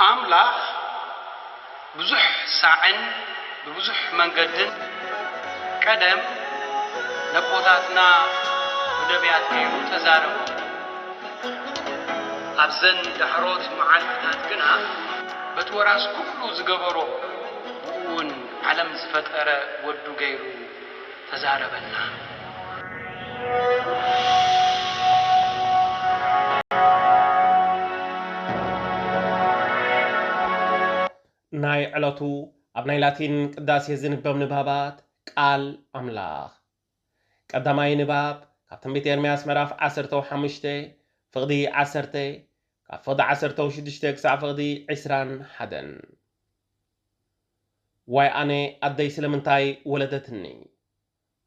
أملاخ بزح ساعن ببزح منقدن قدم نبوتاتنا ودبيات كيو تزاربو أبزن دحروت معالفتات قنا بتوراس كله زقبرو بقون علم زفتقر ودو غيرو تزاربنا ناي علاتو ابناي لاتين قداسي زنبب نبابات قال أملاخ قداماي نباب كابتن بيت يرمياس مراف 15 فقدي 10 كفض 16 كسع فقدي 21 واي أنا أدي سلمنتاي ولدتني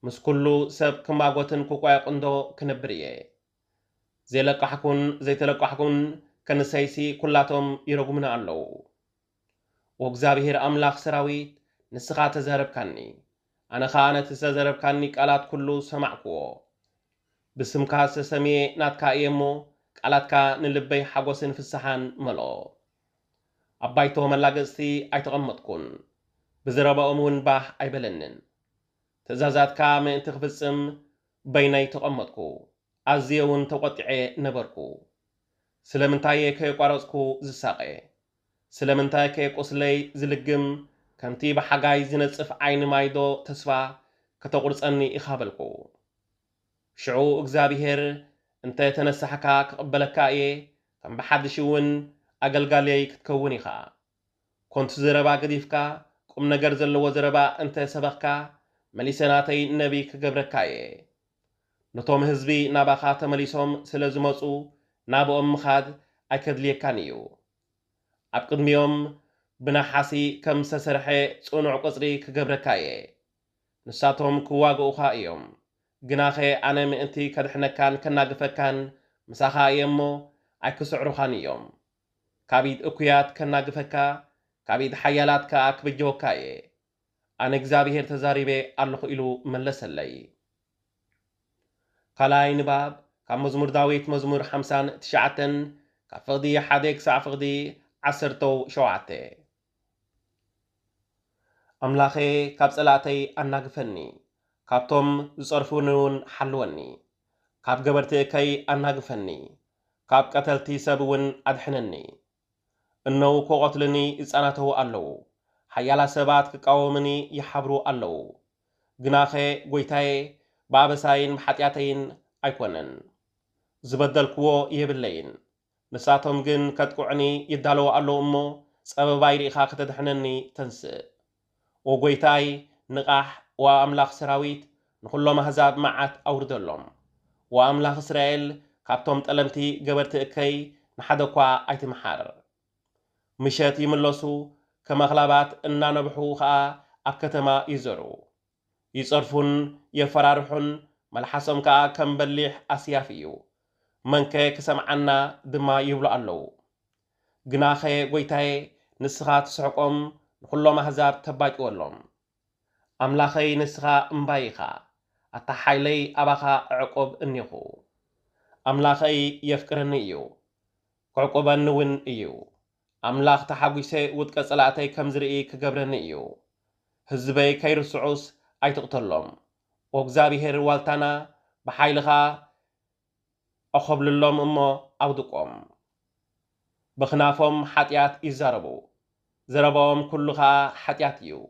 مس كله سب كماغوتن كوكواي قندو كنبريه زي لقحكون زي تلقحكون كنسيسي كلاتهم يرغمنا اللو وእግዚአብሔር አምላኽ ሰራዊት ንስኻ ተዘረብካኒ ኣነ ኻነ ተዘረብካኒ ቃላት ኩሉ ሰማዕክዎ ብስምካ ሰሰምየ ናትካ እየሞ ቃላትካ ንልበይ ሓጎስን ፍስሓን መልኦ ኣባይቶ መላገጽቲ ኣይተቐመጥኩን ብዝረብኦም እውን ባህ ኣይበለንን ትእዛዛትካ ምእንቲ ክፍጽም በይነይ ተቐመጥኩ ኣዝየ እውን ተቖጢዐ ነበርኩ ስለምንታይ ከየቋረጽኩ ዝሳቐ ስለምንታይ ከየቆስለይ ዝልግም ከምቲ ብሓጋይ ዝነጽፍ ዓይኒ ማይዶ ተስፋ ከተቁርጸኒ ኢኻበልኩ ሽዑ እግዚአብሔር እንተ ተነሳሕካ ክቕበለካ እየ ከም ብሓድሽ እውን ኣገልጋለይ ክትከውን ኢኻ ኮንቱ ዝረባ ገዲፍካ ቁም ነገር ዘለዎ ዝረባ እንተ ሰበኽካ መሊሰናተይ ነቢ ክገብረካ እየ ነቶም ህዝቢ ናባኻ ተመሊሶም ስለ ዝመፁ ናብኦም ምኻድ ኣይከድልየካን እዩ ኣብ ቅድሚኦም ብናሓሲ ከም ዝተሰርሐ ጽኑዕ ቁጽሪ ክገብረካ እየ ንሳቶም ክዋግኡኻ እዮም ግናኸ ኣነ ምእንቲ ከድሕነካን ከናግፈካን ምሳኻ እየ እሞ ኣይክስዕሩኻን እዮም ካቢድ እኩያት ከናግፈካ ካቢድ ሓያላት ከዓ ክብጀወካ እየ ኣነ እግዚኣብሔር ተዛሪበ ኣለኹ ኢሉ መለሰለይ ካልኣይ ንባብ ካብ መዝሙር ዳዊት መዝሙር 59 ካብ ፍቕዲ 1 ክሳዕ ፍቕዲ 17 ኣምላኸ ካብ ጸላእተይ ኣናግፈኒ ካብቶም ዝጸርፉኒ እውን ሓልወኒ ካብ ገበርቲ እከይ ኣናግፈኒ ካብ ቀተልቲ ሰብ እውን ኣድሕነኒ እነው ክቆትልኒ ይጸናተው ኣለዉ ሓያላ ሰባት ክቃወምኒ ይሓብሩ ኣለዉ ግናኸ ጐይታዬ ብኣበሳይን ብሓጢኣተይን ኣይኮነን ዝበደልክዎ የብለይን ንሳቶም ግን ከጥቁዕኒ ይዳለዉ ኣለዉ እሞ ጸበባይ ርኢኻ ከተድሕነኒ ተንስእ ወጐይታይ ንቓሕ ወኣምላኽ ሰራዊት ንኹሎም ኣሕዛብ መዓት ኣውርደሎም ወኣምላኽ እስራኤል ካብቶም ጠለምቲ ገበርቲ እከይ ንሓደ እኳ ኣይትምሓር ምሸት ይምለሱ ከመኽላባት እናነብሑ ከዓ ኣብ ከተማ ይዘሩ ይጸርፉን የፈራርሑን መልሓሶም ከዓ ከም በሊሕ ኣስያፍ እዩ መንከ ክሰምዓና ድማ ይብሉ ኣለዉ ግናኸ ጐይታዬ ንስኻ ትስሕቆም ንኹሎም ኣሕዛብ ተባቂወሎም ኣምላኸይ ንስኻ እምባይ ኢኻ ኣታሓይለይ ኣባኻ ዕቆብ እኒኹ ኣምላኸይ የፍቅረኒ እዩ ክዕቆበኒ እውን እዩ ኣምላኽ ተሓጒሰ ውጥቀ ጸላእተይ ከም ዝርኢ ክገብረኒ እዩ ህዝበይ ከይርስዑስ ኣይትቕተሎም ወእግዚአብሔር ዋልታና ብሓይልኻ أخبللهم أمو أودقهم بخنافهم حتيات يزاربو زربهم كلها حتياتيو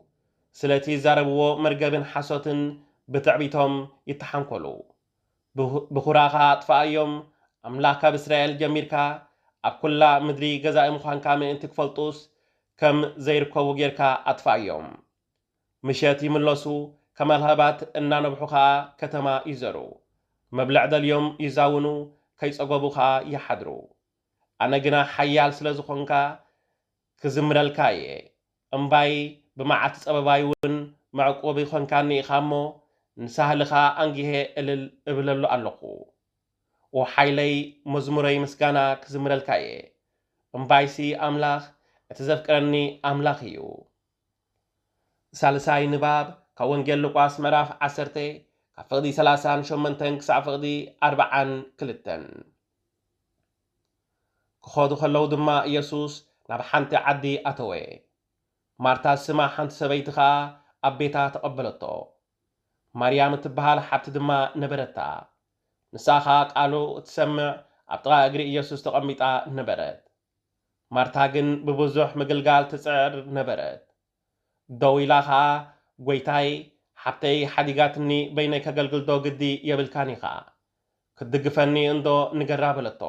سلتي زاربو مرقبن حسوتن بتعبيتهم يتحنكلو بخراخا أطفايهم أملاكا بإسرائيل جميركا أب كلا مدري جزاء مخانكا من انتك فلطوس كم زيركو وغيركا أطفايهم مشياتي من لسو كما الهبات إننا نبحوها كتما يزارو مبلع اليوم يزاونو كيصقبوخا يحضرو أنا جنا حيال سلازخونكا كزمرالكاي أمباي بمعات أبابايون معقوبي خونكاني خامو نسهلخا أنجيه إبللو ألقو وحيلي مزموري مسكانا كزمرالكاي أمبايسي أملاخ اتذكرني أملاخيو سالساي نباب كونجل لقاس مراف 10 فقدي 38 كسع فقدي 42 كخوضو خلو دما يسوس ናብ ሓንቲ ዓዲ ኣተወ ማርታ ስማ ሓንቲ ሰበይቲ ኸዓ ኣብ ቤታ ተቐበለቶ ማርያም እትበሃል ሓብቲ ድማ ነበረታ ንሳኻ ቃሉ እትሰምዕ ኣብ ጥቓ እግሪ ኢየሱስ ተቐሚጣ ነበረት ማርታ ግን ብብዙሕ ምግልጋል ትጽዕር ነበረት ደው ኢላ ኸዓ ጐይታይ ሓብተይ ሓዲጋትኒ በይነይ ከገልግልዶ ግዲ የብልካኒ ኸ ክትድግፈኒ እንዶ ንገራ በለቶ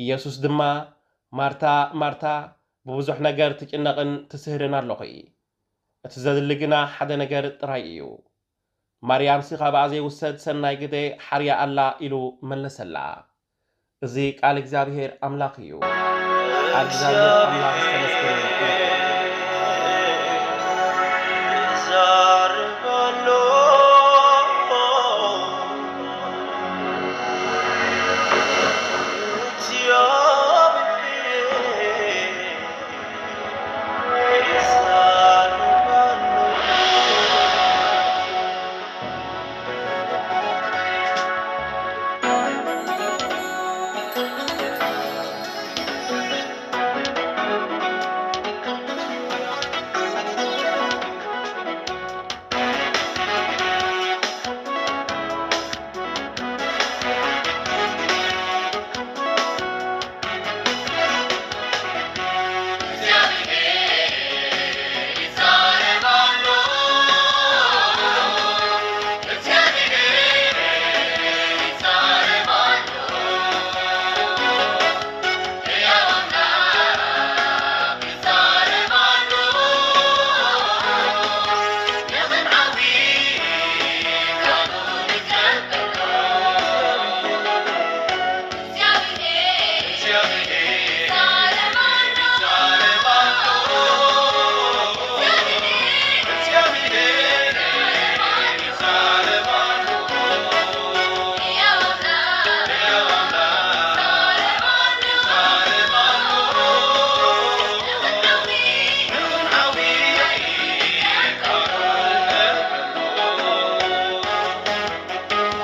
ኢየሱስ ድማ ማርታ ማርታ ብብዙሕ ነገር ትጭነቕን ትስህርን ኣለኹ እቲ ዘድሊ ግና ሓደ ነገር ጥራይ እዩ ማርያም ሲ ኻብኣ ዘይውሰድ ሰናይ ግዜ ሓርያ ኣላ ኢሉ መለሰላ እዚ ቃል እግዚኣብሔር ኣምላኽ እዩ ቃል እግዚኣብሔር ኣምላኽ ተመስገን